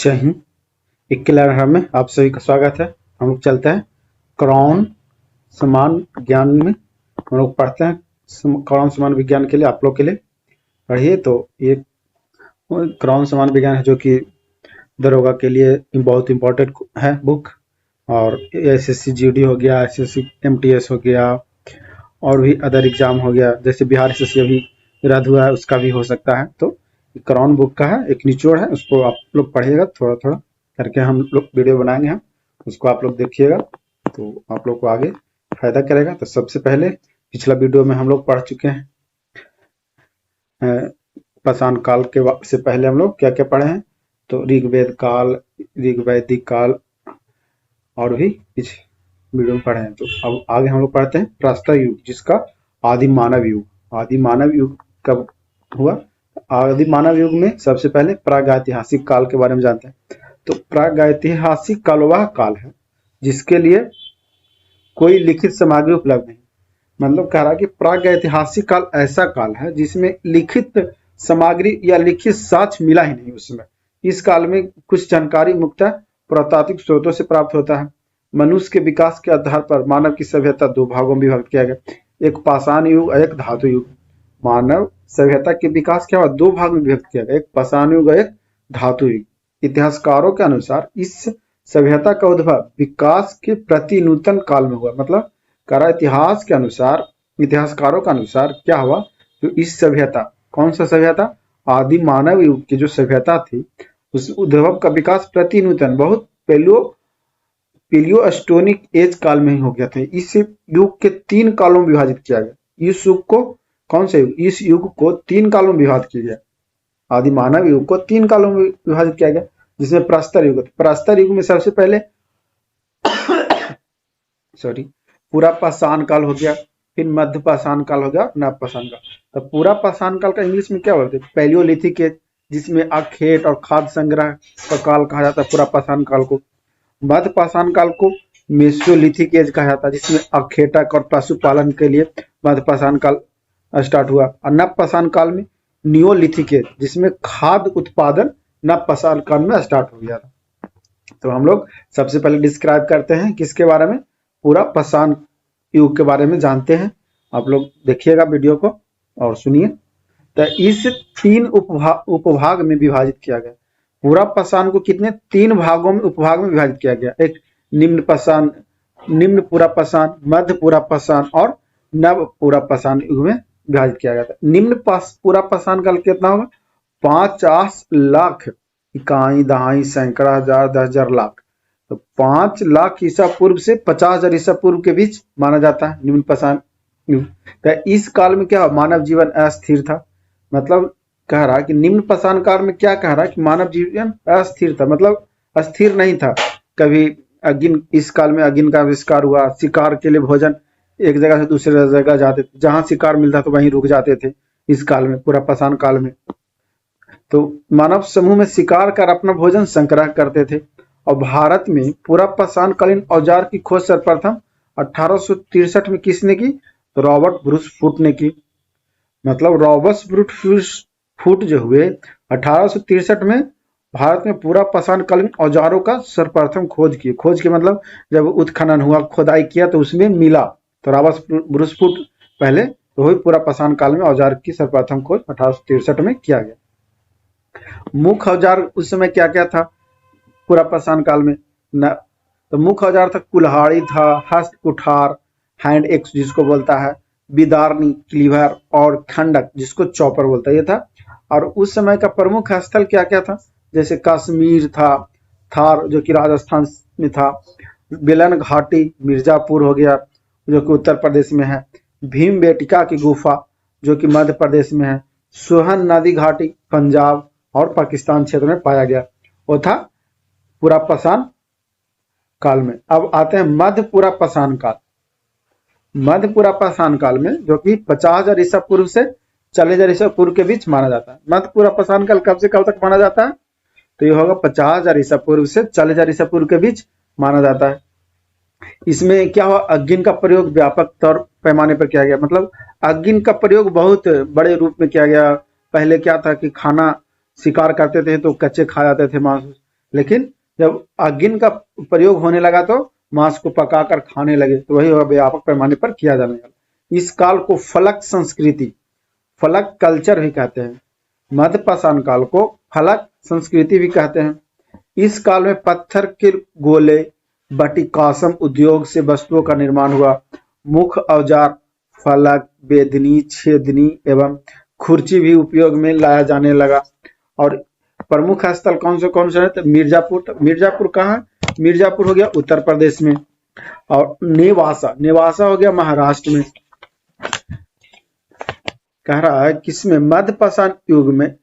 जय हिंद। 21 में आप सभी का स्वागत है। हम लोग चलते हैं कौन समान ज्ञान में। हम लोग पढ़ते हैं कौन समान विज्ञान के लिए आप लोग के लिए पढ़िए। तो ये कौन समान विज्ञान है जो कि दरोगा के लिए बहुत इम्पोर्टेंट है बुक। और एसएससी जीडी हो गया, एसएससी एमटीएस हो गया, और भी अदर एग्जाम हो गया, जैसे बिहार एसएससी अभी रद्द हुआ है उसका भी हो सकता है। तो क्रॉन बुक का है, एक निचोड़ है, उसको आप लोग पढ़िएगा। थोड़ा थोड़ा करके हम लोग वीडियो बनाएंगे, हम उसको आप लोग देखिएगा तो आप लोग को आगे फायदा करेगा। तो सबसे पहले पिछला वीडियो में हम लोग पढ़ चुके हैं पाषाण काल के से पहले हम लोग क्या क्या पढ़े हैं। तो ऋग्वेद काल, ऋग्वैदिक काल और भी कुछ वीडियो में पढ़े हैं। तो अब आगे हम लोग पढ़ते हैं प्रस्तर युग, जिसका आदि मानव युग। आदि मानव युग कब हुआ? आदि मानव युग में सबसे पहले प्रागैतिहासिक काल के बारे में जानते हैं। तो प्रागैतिहासिक काल वह काल है जिसके लिए कोई लिखित सामग्री उपलब्ध नहीं। मतलब कह रहा है कि प्रागैतिहासिक काल ऐसा काल है जिसमें लिखित सामग्री या लिखित साक्ष्य मिला ही नहीं उसमें। इस काल में कुछ जानकारी मुख्यतः पुरातात्विक स्रोतों से प्राप्त होता है। मनुष्य के विकास के आधार पर मानव की सभ्यता दो भागों में विभाजित किया गया, एक पाषाण युग और एक धातु युग। मानव सभ्यता के विकास क्या हुआ? दो भाग में विभक्त किया गया, एक पाषाण युग और एक धातु युग। इतिहासकारों के अनुसार इस सभ्यता का उद्भव विकास के प्रति नूतन काल में हुआ। मतलब करा इतिहास के अनुसार, इतिहासकारों के अनुसार क्या हुआ? तो इस सभ्यता, कौन सा सभ्यता? आदि मानव युग की जो सभ्यता थी उस उद्भव का विकास प्रति नूतन बहुत पेलियोस्टोनिक एज काल में ही हो गया था। इस युग के 3 कालों में विभाजित किया गया। इस युग को कौन से युग? इस युग को 3 कालों में विभाजित किया गया। आदि मानव युग को 3 कालों में विभाजित किया गया, जिसमें प्रस्तर युग। प्रस्तर युग में सबसे पहले पूरा पाषाण काल हो गया, फिर मध्य पाषाण काल हो गया, नव पाषाण काल। तो पूरा पाषाण काल का इंग्लिश में क्या बोलते हैं? पैलियोलिथिक एज, जिसमें अखेट और खाद्य संग्रह का काल कहा जाता है पूरा पाषाण काल को। मध्य पाषाण काल को मेसोलिथिक एज कहा जाता है, जिसमें अखेटक और पशुपालन के लिए मध्य पाषाण काल स्टार्ट हुआ। और नव पाषाण काल में नियोलिथिक एज, जिसमें खाद्य उत्पादन नव पाषाण काल में स्टार्ट हो गया था। तो हम लोग सबसे पहले डिस्क्राइब करते हैं किसके बारे में? पूरा पाषाण युग के बारे में जानते हैं। आप लोग देखिएगा वीडियो को और सुनिए। तो इस 3 उपभाग में विभाजित किया गया। पूरा पाषाण को कितने? 3 भागों में, उपभाग में विभाजित किया गया। एक निम्न पाषाण, निम्न पूरा पाषाण, मध्य पूरा पाषाण और नव पूरा पाषाण युग में विभाजित किया गया था। निम्न पूरा पाषाण काल कितना होगा? 50 लाख, इकाई, दहाई, सैकड़ा, हजार, 10,000, लाख। तो 5 लाख ईसा पूर्व से 50,000 ईसा पूर्व के बीच माना जाता है निम्न पाषाण युग। तो इस काल में क्या? मानव जीवन अस्थिर था। मतलब कह रहा है कि निम्न पाषाण काल में क्या कह रहा है कि मानव जीवन अस्थिर था, मतलब अस्थिर नहीं था। कभी अगिन, इस काल में अगिन का आविष्कार हुआ। शिकार के लिए भोजन एक जगह से दूसरे जगह जाते थे, जहां शिकार मिलता तो वहीं रुक जाते थे इस काल में, पूरा पाषाण काल में। तो मानव समूह में शिकार कर अपना भोजन संग्रह करते थे। और भारत में पूरा पाषाण कालीन औजार की खोज सर्वप्रथम 1863 में किसने की? तो रॉबर्ट ब्रूस फुट ने की। मतलब रॉबर्ट ब्रूस फुट जो हुए 1863 में भारत में पूरा पाषाण कालीन औजारों का सर्वप्रथम खोज की। खोज के मतलब जब उत्खनन हुआ, खोदाई किया तो उसमें मिला। तो रॉबर्ट ब्रूस फुट पहले तो हुई पूरा पाषाण काल में औजार की सर्वप्रथम खोज 1863 में किया गया। मुख्य औजार उस समय क्या क्या था पूरा पाषाण काल में? तो मुख्य औजार था कुल्हाड़ी था, हस्त कुठार, हैंड एक्स जिसको बोलता है, बिदारनी, क्लीवर और खंडक जिसको चॉपर बोलता है, ये था। और उस समय का प्रमुख स्थल क्या क्या था? जैसे कश्मीर था, थार जो कि राजस्थान में था, बेलन घाटी मिर्जापुर हो गया जो कि उत्तर प्रदेश में है, भीमबेटका की गुफा जो कि मध्य प्रदेश में है, सोहन नदी घाटी पंजाब और पाकिस्तान क्षेत्र में पाया गया। वो था पूरा पाषाण काल में। अब आते हैं मध्य पूरा पाषाण काल। मध्य पूरा पाषाण काल में जो कि 50,000 ईसा पूर्व से 40,000 ईसा पूर्व के बीच माना जाता है। मध्य पूरा पाषाण काल कब से कब तक माना जाता है? तो ये होगा 50,000 ईसा पूर्व से 40,000 ईसा पूर्व के बीच माना जाता है। इसमें क्या हुआ? अग्नि का प्रयोग व्यापक तौर पैमाने पर किया गया। मतलब अग्नि का प्रयोग बहुत बड़े रूप में किया गया। पहले क्या था कि खाना शिकार करते थे तो कच्चे खा जाते थे मांस, लेकिन जब अगिन का प्रयोग होने लगा तो मांस को पकाकर खाने लगे, तो वही व्यापक पैमाने पर किया जाने लगा। इस काल को फलक संस्कृति, फलक कल्चर भी कहते हैं। मध्यपाषाण काल को फलक संस्कृति भी कहते हैं। इस काल में पत्थर के गोले बटिकासम उद्योग से वस्तुओं का निर्माण हुआ। मुख्य औजार फलक, बेदनी, छेदनी एवं खुर्ची भी उपयोग में लाया जाने लगा। और प्रमुख स्थल कौन से है? तो मिर्जापुर। मिर्जापुर कहाँ है? मिर्जापुर हो गया उत्तर प्रदेश में। और नेवासा, नेवासा हो गया महाराष्ट्र में। कह रहा है किसमें? मध्यपाषाण युग में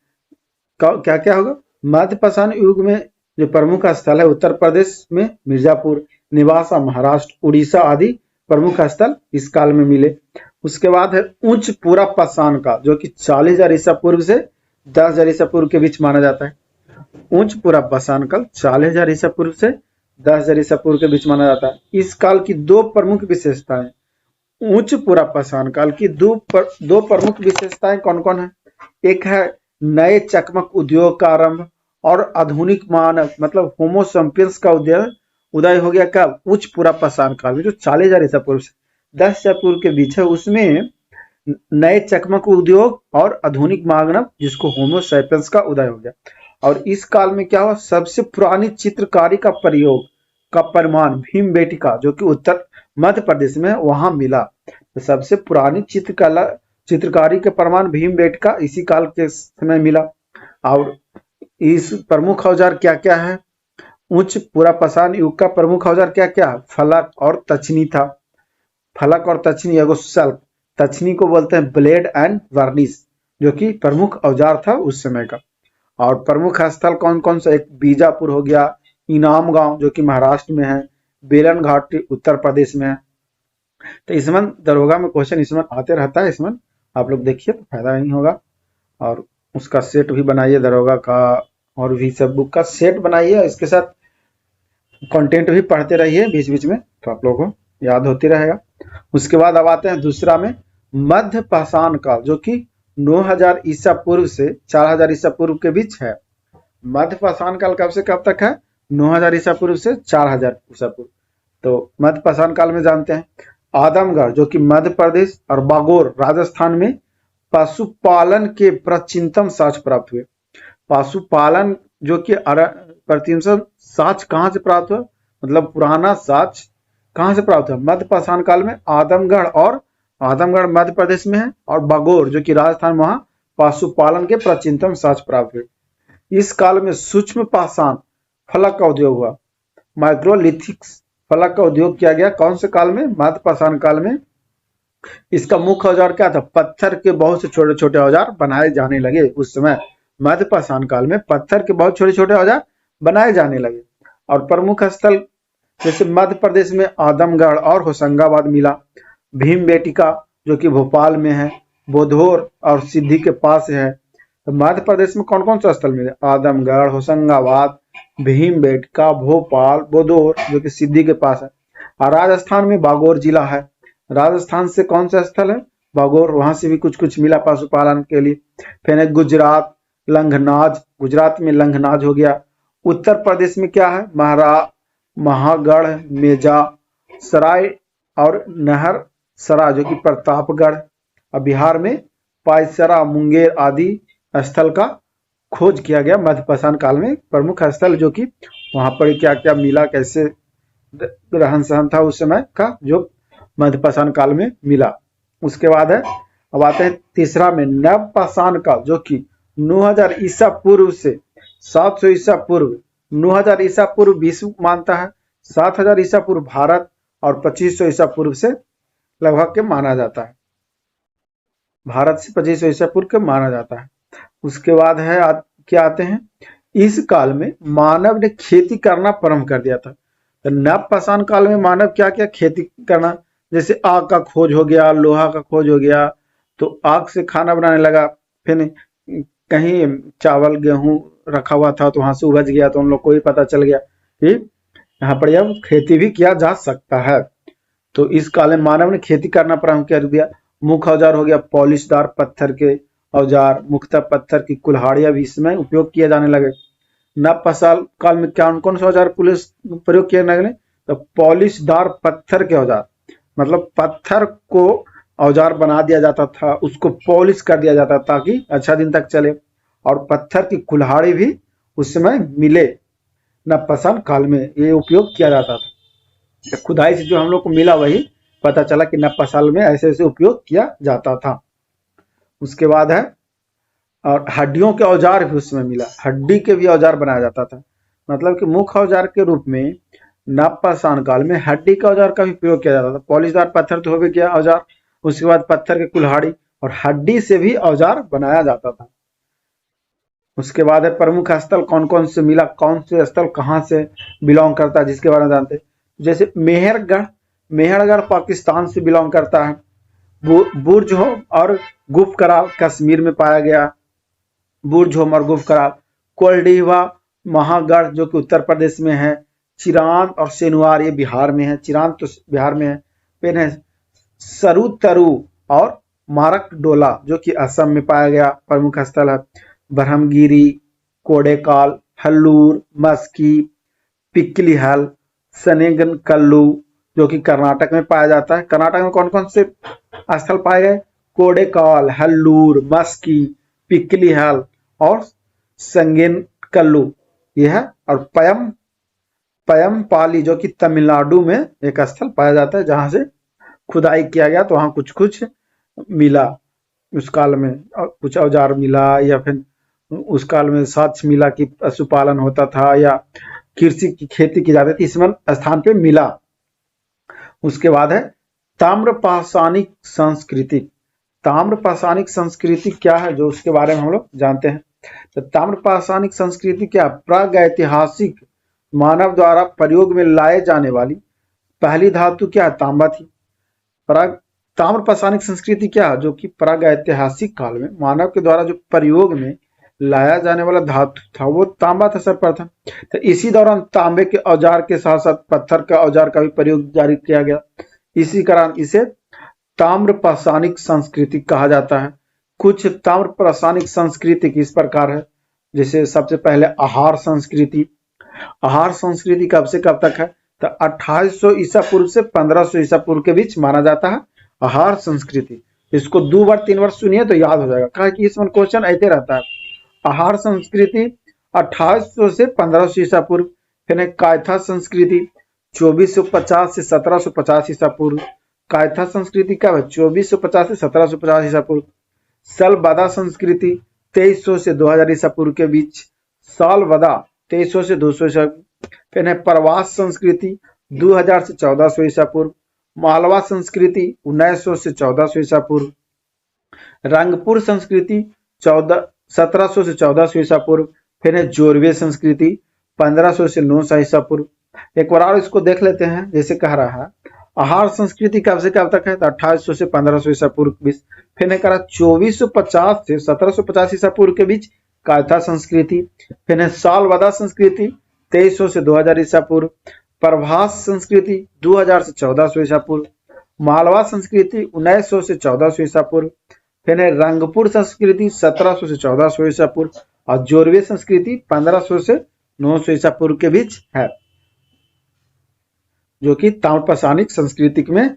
क्या क्या होगा? मध्यपाषाण युग में जो प्रमुख स्थल है उत्तर प्रदेश में मिर्जापुर, नेवासा महाराष्ट्र, उड़ीसा आदि प्रमुख स्थल इस काल में मिले। उसके बाद है उच्च पूरा पाषाण काल, जो कि 40,000 ईसा पूर्व से 10,000 ईसा पूर्व के बीच माना जाता है। उच्च पूरा पाषाण काल 40,000 ईसा पूर्व से 10,000 ईसा पूर्व के बीच माना जाता है। इस काल की दो प्रमुख विशेषताएं, उच्च पूरा पाषाण काल की दो प्रमुख विशेषताएं कौन कौन है? एक है नए चकमक उद्योग का आरंभ और आधुनिक मानव मतलब होमो सैपियंस का उदय हो गया। कब? उच्च पूरा पाषाण काल में, जो 40,000 ईसा पूर्व से 10 ईसा पूर्व के बीच है। उसमें नए चकमक उद्योग और आधुनिक मानव जिसको होमो सैपियंस का उदय हो गया। और इस काल में क्या हुआ? सबसे पुरानी चित्रकारी का प्रयोग का प्रमाण भीमबेटका, जो कि उत्तर मध्य प्रदेश में वहां मिला। तो सबसे पुरानी चित्रकारी के प्रमाण भीमबेटका इसी काल के समय मिला। और इस प्रमुख औजार क्या क्या है? उच्च पूरा पाषाण युग का प्रमुख औजार क्या क्या है? फलक और तछनी था। फलक और तछनी एगो सल्प, तछनी को बोलते हैं ब्लेड एंड वर्निश, जो कि प्रमुख औजार था उस समय का। और प्रमुख स्थल कौन कौन सा? एक बीजापुर हो गया, इनाम गांव जो कि महाराष्ट्र में है, बेलन घाट उत्तर प्रदेश में है। तो इसमें दरोगा में क्वेश्चन इसमें आते रहता है, इसमें आप लोग देखिए तो फायदा नहीं होगा। और उसका सेट भी बनाइए दरोगा का, और भी सब बुक का सेट बनाइए, इसके साथ कंटेंट भी पढ़ते रहिए बीच बीच में, तो आप लोगों को याद होती रहेगा। उसके बाद अब आते हैं दूसरा में मध्य पाषाण काल, जो कि 9,000 ईसा पूर्व से 4,000 ईसा पूर्व के बीच है। मध्य पाषाण काल कब से कब तक है? 9,000 ईसा पूर्व से 4,000 ईसा पूर्व। तो मध्य पाषाण काल में जानते हैं आदमगढ़, जो कि मध्य प्रदेश, और बागोर राजस्थान में पशुपालन के प्राचीनतम साक्ष्य प्राप्त हुए। पशुपालन जो कि प्राचीनतम साक्ष्य कहाँ से प्राप्त हुआ? मतलब पुराना साक्ष्य कहाँ से प्राप्त हुआ? मध्य पाषाण काल में आदमगढ़ मध्य प्रदेश में है, और बागोर जो कि राजस्थान में, वहां पशुपालन के प्राचीनतम साक्ष्य प्राप्त हुए। इस काल में सूक्ष्म पाषाण फलक का उद्योग हुआ, माइक्रोलिथिक्स फलक का उद्योग किया गया। कौन से काल में? मध्य पाषाण काल में। इसका मुख्य औजार क्या था? पत्थर के बहुत से छोटे छोटे औजार बनाए जाने लगे उस समय। मध्य पाषाण काल में पत्थर के बहुत छोटे छोटे औजार बनाए जाने लगे। और प्रमुख स्थल जैसे मध्य प्रदेश में आदमगढ़ और होशंगाबाद मिला। भीमबेटका जो कि भोपाल में है, बोधोर और सिद्धि के पास है। तो मध्य प्रदेश में कौन कौन सा स्थल मिले? आदमगढ़, होशंगाबाद, भीमबेटका, भोपाल, बोधोर जो कि सिद्धि के पास है। और राजस्थान में बागोर जिला है। राजस्थान से कौन सा स्थल है? बागोर, वहां से भी कुछ कुछ मिला पशुपालन के लिए। फिर गुजरात, लंघनाज, गुजरात में लंघनाज हो गया। उत्तर प्रदेश में क्या है? महागढ़, मेजा सराय और नहर सरा जो कि प्रतापगढ़। और बिहार में पायसरा, मुंगेर आदि स्थल का खोज किया गया मध्य पाषाण काल में। प्रमुख स्थल जो कि वहां पर क्या क्या मिला, कैसे रहन सहन था उस समय का, जो मध्य पाषाण काल में मिला। उसके बाद है अब आते हैं तीसरा में नव पाषाण काल, जो कि 9,000 ईसा पूर्व से 700 ईसा पूर्व, 9,000 ईसा पूर्व विश्व मानता है, 7,000 ईसा पूर्व भारत, और 2,500 ईसा पूर्व से लगभग के माना जाता है। भारत से 2,500 ईसा पूर्व के माना जाता है। उसके बाद है क्या आते हैं? इस काल में मानव ने खेती करना प्रारंभ कर दिया था। तो नव पाषाण काल में मानव क्या क्या खेती करना, जैसे आग का खोज हो गया, लोहा का खोज हो गया, तो आग से खाना बनाने लगा। फिर कहीं चावल गेहूं रखा हुआ था तो वहां से उपज गया, तो उन लोग को भी पता चल गया कि यहाँ पर यह खेती भी किया जा सकता है। तो इस काल में मानव ने खेती करना प्रारंभ कर दिया। मुख्य औजार हो गया पॉलिशदार पत्थर के औजार, मुख्यतः पत्थर की कुल्हाड़ियां भी इसमें उपयोग किए जाने लगे। नवपाषाण काल में क्या कौन सा औजार पुलिस प्रयोग किया गया? तो पॉलिशदार पत्थर के औजार, मतलब पत्थर को औजार बना दिया जाता था, उसको पॉलिश कर दिया जाता ताकि अच्छा दिन तक चले, और पत्थर की कुल्हाड़ी भी उस समय मिले। नवपाषाण काल में ये उपयोग किया जाता था। खुदाई से जो हम लोग को मिला वही पता चला कि नवपाषाण में ऐसे ऐसे उपयोग किया जाता था। उसके बाद है, और हड्डियों के औजार भी उसमें मिला, हड्डी के भी औजार बनाया जाता था। मतलब कि मुख्य औजार के रूप में नवपाषाण काल में हड्डी का औजार का भी प्रयोग किया जाता था। पॉलिशदार पत्थर तो हो भी गया औजार, उसके बाद पत्थर के कुल्हाड़ी और हड्डी से भी औजार बनाया जाता था। उसके बाद है प्रमुख स्थल कौन कौन से मिला, कौन से स्थल कहाँ से बिलोंग करता है जिसके बारे में जानते हैं। जैसे मेहरगढ़, मेहरगढ़ पाकिस्तान से बिलोंग करता है। बुर्ज होम और गुफ कराल कश्मीर में पाया गया, बुर्ज होम और गुफ कराल। कोल्डीवा महागढ़ जो कि उत्तर प्रदेश में है। चिरांद और सेनुआर ये बिहार में है, चिरांद तो बिहार में है। फिर है सरुतरु और मारकडोला जो कि असम में पाया गया प्रमुख स्थल है। ब्रह्मगिरी, कोडेकाल, हल्लूर, मस्की, पिक्लिहल, सनेगनकल्लू जो कि कर्नाटक में पाया जाता है। कर्नाटक में कौन कौन से स्थल पाए गए? कोडेकाल, हल्लूर, मस्की, पिक्लिहल और संगेनकल्लू यह है। और पयमपाली जो कि तमिलनाडु में एक स्थल पाया जाता है जहां से खुदाई किया गया तो वहां कुछ कुछ मिला उस काल में, कुछ औजार मिला या फिर उस काल में साक्ष्य मिला कि पशुपालन होता था या कृषि की खेती की जाती थी, इस स्थान पे मिला। उसके बाद है ताम्रपाषाणिक संस्कृति। ताम्रपाषाणिक संस्कृति क्या है जो उसके बारे में हम लोग जानते हैं। तो ताम्रपाषाणिक संस्कृति क्या? प्रागैतिहासिक मानव द्वारा प्रयोग में लाए जाने वाली पहली धातु क्या? तांबा थी। ताम्रपाषाणिक संस्कृति क्या? जो कि प्रागैतिहासिक काल में मानव के द्वारा जो प्रयोग में लाया जाने वाला धातु था वो तांबा था सर्वप्रथम। तो इसी दौरान तांबे के औजार के साथ साथ पत्थर का औजार का भी प्रयोग जारी किया गया, इसी कारण इसे ताम्रपाषाणिक संस्कृति कहा जाता है। कुछ ताम्रपाषाणिक संस्कृति किस प्रकार है, जैसे सबसे पहले आहार संस्कृति। आहार संस्कृति कब से कब तक है? तो 2800 ईसा पूर्व से 1500 ईसा पूर्व के बीच माना जाता है आहार संस्कृति। इसको 2 बार 3 बार सुनिए तो याद हो जाएगा, कहा कि इसमें क्वेश्चन ऐसे रहता है। आहार संस्कृति 2800 से 1500 ईसा पूर्व। फिर कायथा संस्कृति 2450 से 1750 ईसा पूर्व। कायथा संस्कृति कब है? 2450 से 1750 ईसा पूर्व। सलबदा संस्कृति 2300 से 2000 ईसा पूर्व के बीच। सालबदा 2300 से 200 ईसा। फिर प्रवास संस्कृति 2000 से 1400 ईसा पूर्व। मालवा संस्कृति 1900 से 1400 ईसा पूर्व। रंगपुर संस्कृति 1700 से 1400 ईसा पूर्व। फिर जोरवे संस्कृति 1500 से 900 ईसा पूर्व। एक बार और इसको देख लेते हैं, जैसे कह रहा है आहार संस्कृति कब से कब तक है? तो 2800 से 1500 ईसा पूर्व के बीच। फिर कह रहा 2450 से 1750 ईसा पूर्व के बीच कायथा संस्कृति। फिर सालबदा संस्कृति 2300 से 2000 ईसा पूर्व। प्रभास संस्कृति 2000 से 1400 ईसा पूर्व। मालवा संस्कृति 1900 से 1400 ईसा पूर्व। फिर रंगपुर संस्कृति 1700 से 1400 ईसा पूर्व और जोरवे संस्कृति 1500 से 900 ईसा पूर्व के बीच है, जो कि ताम्रपाषाणिक संस्कृति में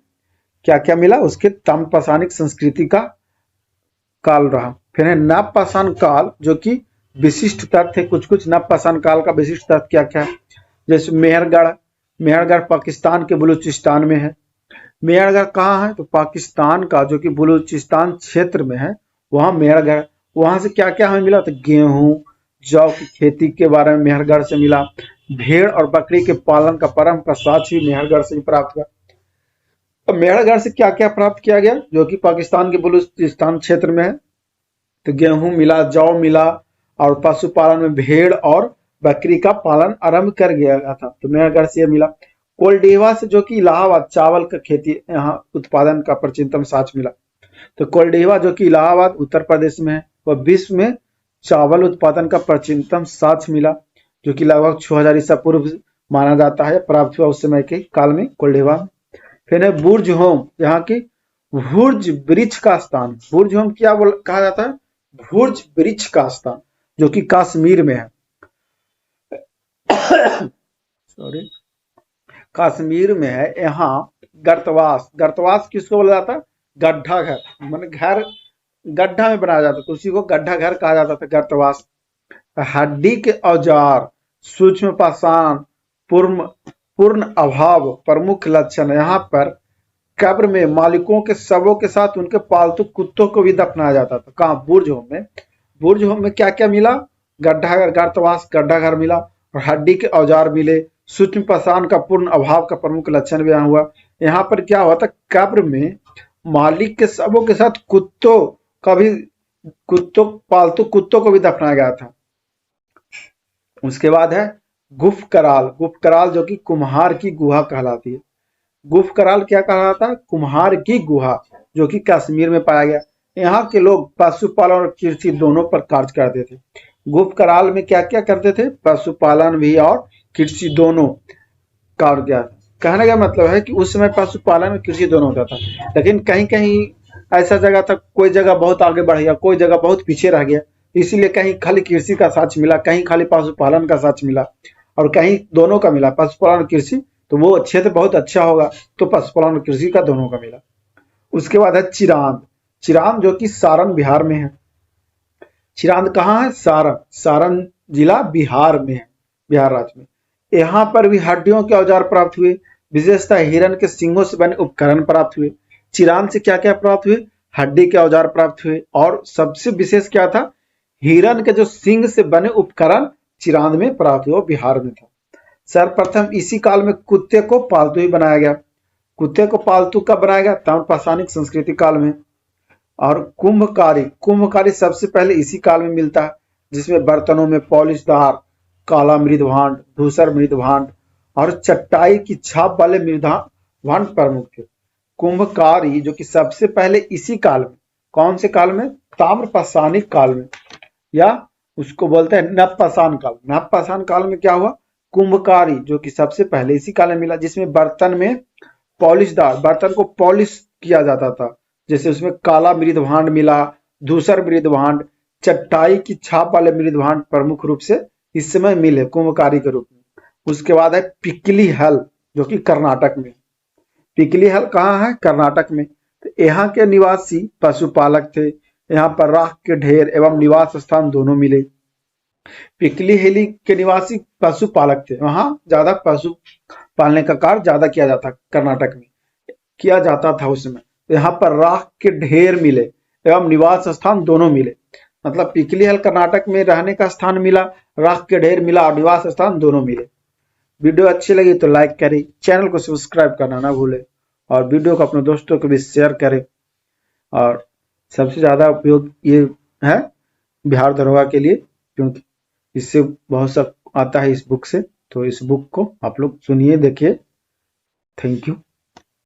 क्या क्या मिला उसके ताम्रपाषाणिक संस्कृति का काल रहा। फिर नवपाषाण काल जो कि विशिष्ट तथ्य, कुछ कुछ नवपाषाण काल का विशिष्ट तथ्य क्या क्या है। जैसे मेहरगढ़, मेहरगढ़ पाकिस्तान के बलूचिस्तान में है। मेहरगढ़ कहाँ है? तो पाकिस्तान का जो कि बलूचिस्तान क्षेत्र में है वहां मेहरगढ़। वहां से क्या क्या हमें मिला? तो गेहूं जौ की खेती के बारे में मेहरगढ़ से मिला। भेड़ और बकरी के पालन का परम का साक्ष्य भी मेहरगढ़ से ही प्राप्त हुआ। अब मेहरगढ़ से क्या क्या प्राप्त किया गया जो कि पाकिस्तान के बलूचिस्तान क्षेत्र में है? तो गेहूं मिला, जौ मिला और पशुपालन में भेड़ और बकरी का पालन आरंभ कर गया था, तो मेहरगढ़ से मिला। कोलडेवा से जो कि इलाहाबाद चावल का खेती यहाँ उत्पादन का प्राचीनतम साक्ष्य मिला। तो कोलडेवा जो कि इलाहाबाद उत्तर प्रदेश में है वह विश्व में चावल उत्पादन का प्राचीनतम साक्ष्य मिला, जो कि लगभग 6000 ईसा पूर्व माना जाता है, प्राप्त हुआ उस समय के काल में कोलडेवा। फिर है बुर्ज होम, यहाँ की भुर्ज वृक्ष का स्थान। बुर्ज होम क्या कहा जाता है? भुर्ज वृक्ष का स्थान, जो कि कश्मीर में है। सॉरी, कश्मीर में है यहाँ गर्तवास। गर्तवास किसको बोला जाता है? गड्ढा घर, माने घर गड्ढा में बनाया जाता था, उसी को गड्ढा घर कहा जाता था, गर्तवास। हड्डी के औजार, सूक्ष्म पाषाण, पूर्ण पूर्ण अभाव प्रमुख लक्षण। यहाँ पर कब्र में मालिकों के शवों के साथ उनके पालतू कुत्तों को भी दफनाया जाता था। कहाँ? बुर्ज होम में। बुर्ज होम में क्या क्या मिला? गड्ढा घर, गर्तवास, गड्ढा घर मिला, और हड्डी के औजार मिले। सूक्ष्म पाषाण का पूर्ण अभाव का प्रमुख लक्षण भी यहाँ हुआ। यहाँ पर क्या हुआ था? कब्र में मालिक के शवों के साथ पालतू कुत्तों को भी दफनाया गया था। उसके बाद है गुफ कराल। गुफ कराल जो कि कुम्हार की गुहा कहलाती है। गुफ कराल क्या कहलाता है? कुम्हार की गुहा, जो कि कश्मीर में पाया गया। यहाँ के लोग पशुपालन और कृषि दोनों पर कार्य करते थे। गुफ कराल में क्या क्या करते थे? पशुपालन भी और कृषि दोनों कार्य किया। कहने का मतलब है कि उस समय पशुपालन और कृषि दोनों होता था, लेकिन कहीं कहीं ऐसा जगह था, कोई जगह बहुत आगे बढ़ गया, कोई जगह बहुत पीछे रह गया, इसीलिए कहीं खाली कृषि का साक्ष मिला, कहीं खाली पशुपालन का साक्ष मिला, और कहीं दोनों का मिला, पशुपालन और कृषि। तो वो क्षेत्र बहुत अच्छा होगा, तो पशुपालन और कृषि का दोनों का मिला। उसके बाद है चिरांद। चिरांद जो कि सारण बिहार में है। चिरांद कहाँ है? सारण। सारण जिला बिहार में है, बिहार राज्य में। यहाँ पर भी हड्डियों के औजार प्राप्त हुए, विशेषतः हिरण के सींगों से बने उपकरण प्राप्त हुए। चिरांद से क्या क्या प्राप्त हुए? हड्डी के औजार प्राप्त हुए, और सबसे विशेष क्या था? हिरण के जो सींग से बने उपकरण चिरांद में प्राप्त हुए, बिहार में था। सर्वप्रथम इसी काल में कुत्ते को पालतू ही बनाया गया। कुत्ते को पालतू कब बनाया गया? ताम्रपाषाणिक संस्कृति काल में। और कुंभकारी, कुंभकारी सबसे पहले इसी काल में मिलता है, जिसमें बर्तनों में पॉलिशदार काला मृदभांड, धूसर मृदभांड और चटाई की छाप वाले मृदभांड प्रमुख थे। कुंभकारी जो कि सबसे पहले इसी काल में, कौन से काल में? ताम्रपाषाणिक काल में, या उसको बोलते हैं नवपाषाण काल। नवपाषाण काल में क्या हुआ? कुंभकारी जो कि सबसे पहले इसी काल में मिला, जिसमें बर्तन में पॉलिशदार, बर्तन को पॉलिश किया जाता था, जैसे उसमें काला मृदभांड मिला, धूसर मृदभांड, चटाई की छाप वाले मृदभांड प्रमुख रूप से इस समय मिले कुंभकारी के रूप में। उसके बाद है पिकली हल, जो कि कर्नाटक में। पिकली हल कहाँ है? कर्नाटक में। तो यहाँ के निवासी पशुपालक थे। यहाँ पर राख के ढेर एवं निवास स्थान दोनों मिले। पिकली हिली के निवासी पशुपालक थे, वहां ज्यादा पशु पालने का कार्य ज्यादा किया जाता, कर्नाटक में किया जाता था उस समय। यहाँ पर राख के ढेर मिले एवं निवास स्थान दोनों मिले। मतलब पिकली हल कर्नाटक में रहने का स्थान मिला, राख के ढेर मिला, और निवास स्थान दोनों मिले। वीडियो अच्छी लगी तो लाइक करें, चैनल को सब्सक्राइब करना ना भूले, और वीडियो को अपने दोस्तों को भी शेयर करें। और सबसे ज्यादा उपयोग ये है बिहार दरोगा के लिए, क्योंकि इससे बहुत सा आता है इस बुक से। तो इस बुक को आप लोग सुनिए, देखिए। Thank you.